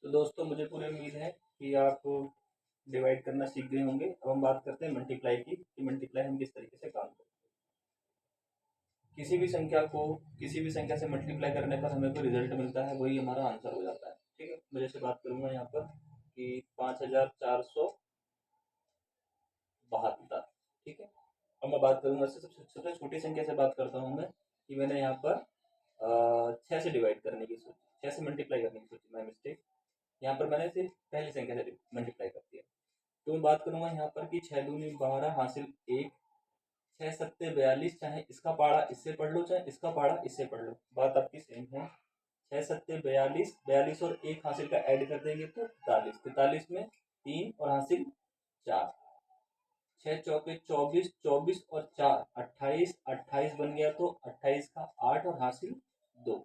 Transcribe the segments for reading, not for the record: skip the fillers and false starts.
तो दोस्तों मुझे पूरी उम्मीद है कि आप डिवाइड करना सीख गए होंगे। अब हम बात करते हैं मल्टीप्लाई की, कि मल्टीप्लाई हम किस तरीके से काम करते हैं। किसी भी संख्या को किसी भी संख्या से मल्टीप्लाई करने पर हमें कोई रिजल्ट मिलता है, वही हमारा आंसर हो जाता है। ठीक है, मैं जैसे बात करूंगा यहाँ पर कि 5472। ठीक है, अब मैं बात करूंगा सबसे छोटी संख्या से बात करता हूँ मैं, कि मैंने यहाँ पर 6 से डिवाइड करने की सोची, 6 से मल्टीप्लाई करने की सोची, माई मिस्टेक। यहाँ पर मैंने सिर्फ पहली संख्या से मल्टीप्लाई कर दिया। तो मैं बात करूंगा यहाँ पर कि 6 दूनी 12 हासिल 1, 6 सत्ते 42, चाहे इसका पहाड़ा इससे पढ़ लो चाहे इसका पहाड़ा इससे पढ़ लो, बात आपकी सेम है। 6 सत्ते 42, 42 और 1 हासिल का ऐड कर देंगे तो 43, 43 में 3 और हासिल 4, 6 चौके 24, 24 और 4 28, 28 बन गया तो 28 का 8 और हासिल 2।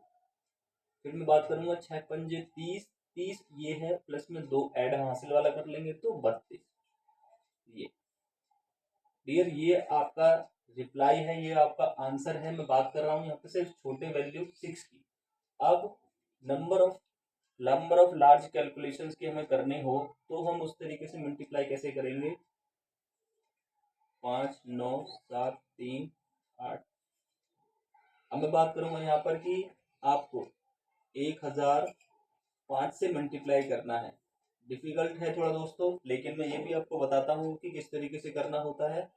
फिर मैं बात करूंगा 6 पंजे 30, 30 ये है प्लस में 2 ऐड हासिल वाला कर लेंगे तो 32। ये डियर ये आपका रिप्लाई है, ये आपका आंसर है। मैं बात कर रहा हूँ यहाँ पे सिर्फ छोटे वैल्यू 6 की। अब नंबर ऑफ लार्ज कैलकुलेशंस की हमें करनी हो तो हम उस तरीके से मल्टीप्लाई कैसे करेंगे। 5 9 7 3 8। अब मैं बात करूंगा यहाँ पर कि आपको 1005 से मल्टीप्लाई करना है। डिफिकल्ट है थोड़ा दोस्तों, लेकिन मैं ये भी आपको बताता हूँ कि किस तरीके से करना होता है।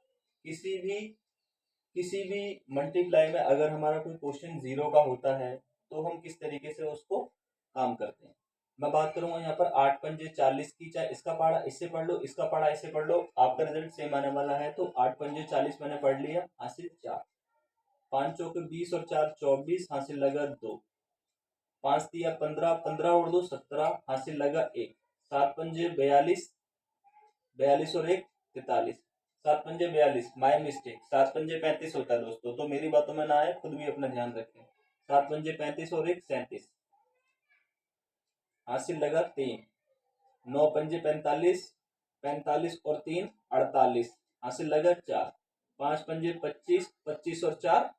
किसी भी मल्टीप्लाई में अगर हमारा कोई क्वेश्चन जीरो का होता है तो हम किस तरीके से उसको काम करते हैं। मैं बात करूंगा यहाँ पर 8 पंजे 40 की, चाहे इसका पहाड़ा इससे पढ़ लो इसका पहाड़ा इससे पढ़ लो, आपका रिजल्ट सेम आने वाला है। तो 8 पंजे 40 मैंने पढ़ लिया, हासिल 4, 5 चौके 20 और 4 24, हासिल लगा 2, 5 दिया 15, 15 और 2 17, हासिल लगा 1, 7 पंजे 42, 42 और 1 43, 7 पंजे 42, माय मिस्टेक, 7 पंजे 35 होता है दोस्तों, तो मेरी बातों में ना आए, खुद भी अपना ध्यान रखें। 7 पंजे 35 और 1 37, हासिल लगा 3, 9 पंजे 45, 45 और 3 48, हासिल लगा 4, 5 पंजे 25, 25 और 4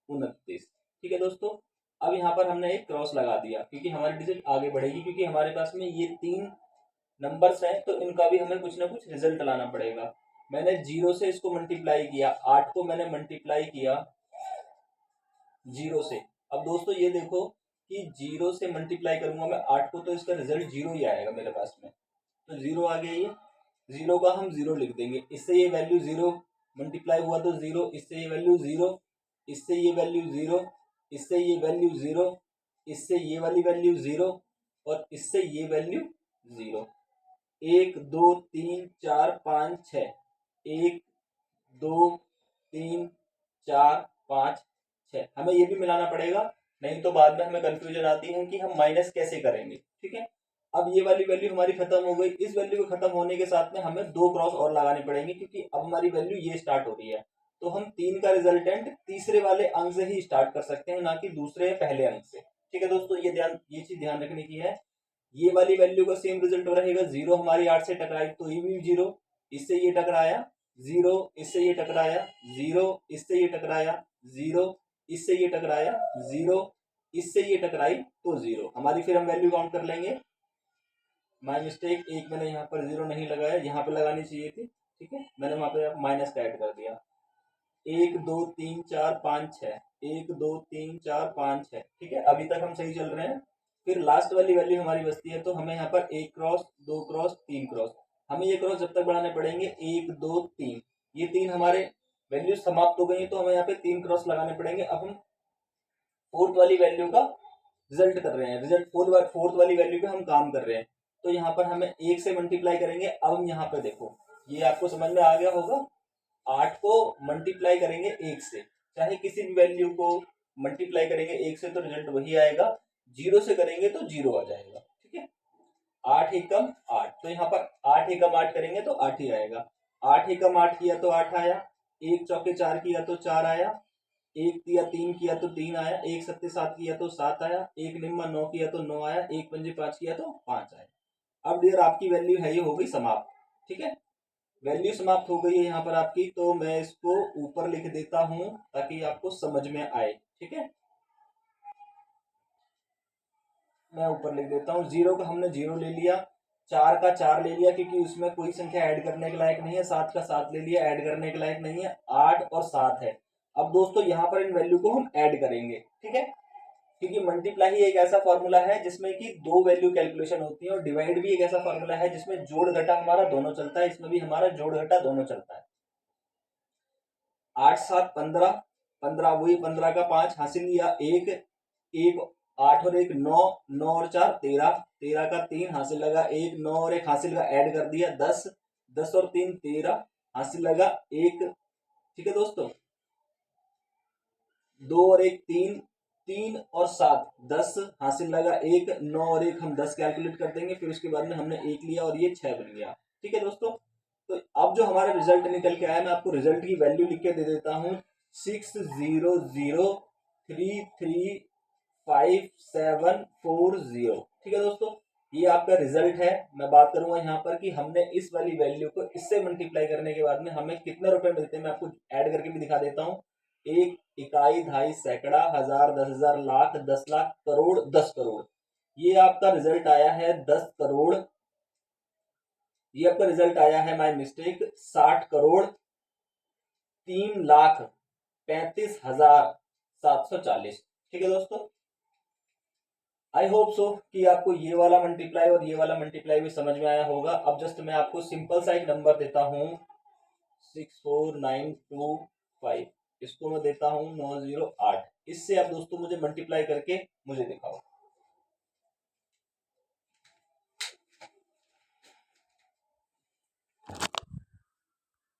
29। ठीक है दोस्तों, अब यहाँ पर हमने एक क्रॉस लगा दिया क्योंकि हमारी डिजिट आगे बढ़ेगी, क्योंकि हमारे पास में ये 3 नंबर्स हैं तो इनका भी हमें कुछ ना कुछ रिजल्ट लाना पड़ेगा। मैंने 0 से इसको मल्टीप्लाई किया, 8 को मैंने मल्टीप्लाई किया 0 से। अब दोस्तों ये देखो कि 0 से मल्टीप्लाई करूंगा मैं 8 को तो इसका रिजल्ट 0 ही आएगा मेरे पास में, तो 0 आ गया। ये 0 का हम 0 लिख देंगे, इससे ये वैल्यू 0 मल्टीप्लाई हुआ तो 0, इससे ये वैल्यू 0, इससे ये वैल्यू 0, इससे ये वैल्यू 0, इससे ये वाली वैल्यू 0 और इससे ये वैल्यू 0। 1 2 3 4 5 6, 1 2 3 4 5 6, हमें ये भी मिलाना पड़ेगा, नहीं तो बाद में हमें कंफ्यूजन आती है कि हम माइनस कैसे करेंगे। ठीक है, अब ये वाली वैल्यू हमारी खत्म हो गई, इस वैल्यू को खत्म होने के साथ में हमें 2 क्रॉस और लगाने पड़ेंगे, क्योंकि अब हमारी वैल्यू ये स्टार्ट हो रही है। तो हम 3 का रिजल्टेंट तीसरे वाले अंक से ही स्टार्ट कर सकते हैं, ना कि दूसरे पहले अंक से। ठीक है दोस्तों, ये चीज ध्यान रखने की है। ये वाली वैल्यू का सेम रिजल्ट रहेगा, 0 हमारी 8 से टकराई तो ये भी 0, इससे ये टकराया 0, इससे ये टकराया 0, इससे ये टकराया 0, इससे ये टकराया 0, इससे ये टकराई तो 0 हमारी। फिर हम वैल्यू काउंट कर लेंगे। माय मिस्टेक, एक मैंने यहाँ पर 0 नहीं लगाया, यहाँ पर लगानी चाहिए थी। ठीक है, मैंने वहां पर माइनस का ऐड कर दिया। 1 2 3 4 5 6, 1 2 3 4 5 6। ठीक है, अभी तक हम सही चल रहे हैं। फिर लास्ट वाली वैल्यू हमारी बचती है, तो हमें यहाँ पर 1 क्रॉस 2 क्रॉस 3 क्रॉस, हमें ये क्रॉस जब तक बढ़ाने पड़ेंगे 1 2 3, ये 3 हमारे वैल्यू समाप्त हो गई, तो हमें यहाँ पे 3 क्रॉस लगाने पड़ेंगे। अब हम फोर्थ वाली वैल्यू का रिजल्ट कर रहे हैं, फोर्थ वाली वैल्यू पे हम काम कर रहे हैं, तो यहाँ पर हमें 1 से मल्टीप्लाई करेंगे। अब हम यहाँ पे देखो, ये आपको समझ में आ गया होगा, 8 को मल्टीप्लाई करेंगे 1 से, चाहे किसी भी वैल्यू को मल्टीप्लाई करेंगे 1 से तो रिजल्ट वही आएगा, 0 से करेंगे तो 0 आ जाएगा। ठीक है, 8 एकम 8, तो यहाँ पर 8 एकम 8 करेंगे तो 8 ही आएगा। 8 एकम 8 किया तो 8 आया, 1 चौके 4 किया तो 4 आया, 1 दिया 3 किया तो 3 आया, 1 सत्ते 7 किया तो 7 आया, 1 निम्मा 9 किया तो 9 आया, 1 पंजे 5 किया तो 5 आया। अब डियर आपकी वैल्यू है ये हो गई समाप्त। ठीक है, वैल्यू समाप्त हो गई है यहाँ पर आपकी, तो मैं इसको ऊपर लिख देता हूं ताकि आपको समझ में आए। ठीक है, मैं ऊपर लिख देता हूँ। 0 का हमने 0 ले लिया, 4 का 4 ले लिया क्योंकि उसमें कोई संख्या ऐड करने के लायक नहीं है, 7 का 7 ले लिया, ऐड करने के लायक नहीं है, 8 और 7 है। अब दोस्तों यहाँ पर इन वैल्यू को हम ऐड करेंगे, ठीक है, क्योंकि मल्टीप्लाई ही एक ऐसा फॉर्मूला है जिसमें कि दो वैल्यू कैलकुलेशन होती है, और डिवाइड भी एक ऐसा फॉर्मूला है जिसमें जोड़ घटा हमारा दोनों चलता है, इसमें भी हमारा जोड़ घटा दोनों चलता है। 8 7 15, 15 वही 15 का 5 हासिल लिया, एक 8 और 1 9, 9 और 4 13, 13 का 3 हासिल लगा, 1 9 और 1 हासिल लगा, ऐड कर दिया 10, 10 और 3 13 हासिल लगा 1, ठीक है दोस्तों, 2 और 1 3, 3 और 7 10 हासिल लगा 1, 9 और 1 हम 10 कैलकुलेट कर देंगे, फिर उसके बाद में हमने 1 लिया और ये 6 बन गया, ठीक है दोस्तों। तो अब जो हमारा रिजल्ट निकल के आया, मैं आपको रिजल्ट की वैल्यू लिख के दे देता हूँ, 6003354740, ठीक है दोस्तों। ये आपका रिजल्ट है। मैं बात करूंगा यहाँ पर कि हमने इस वाली वैल्यू को इससे मल्टीप्लाई करने के बाद में हमें कितने रुपए मिलते हैं, मैं आपको ऐड करके भी दिखा देता हूँ। 1 इकाई, ढाई, सैकड़ा, हजार, 10,000, लाख, 10 लाख, करोड़, 10 करोड़। ये आपका रिजल्ट आया है 10 करोड़। ये आपका रिजल्ट आया है, माय मिस्टेक, 60 करोड़ 3,35,740, ठीक है दोस्तों। आई होप सो कि आपको ये वाला मल्टीप्लाई और ये वाला मल्टीप्लाई भी समझ में आया होगा। अब जस्ट मैं आपको सिंपल सा एक नंबर देता हूँ, 64925, इसको मैं देता हूँ 908। इससे आप दोस्तों मुझे मल्टीप्लाई करके मुझे दिखाओ।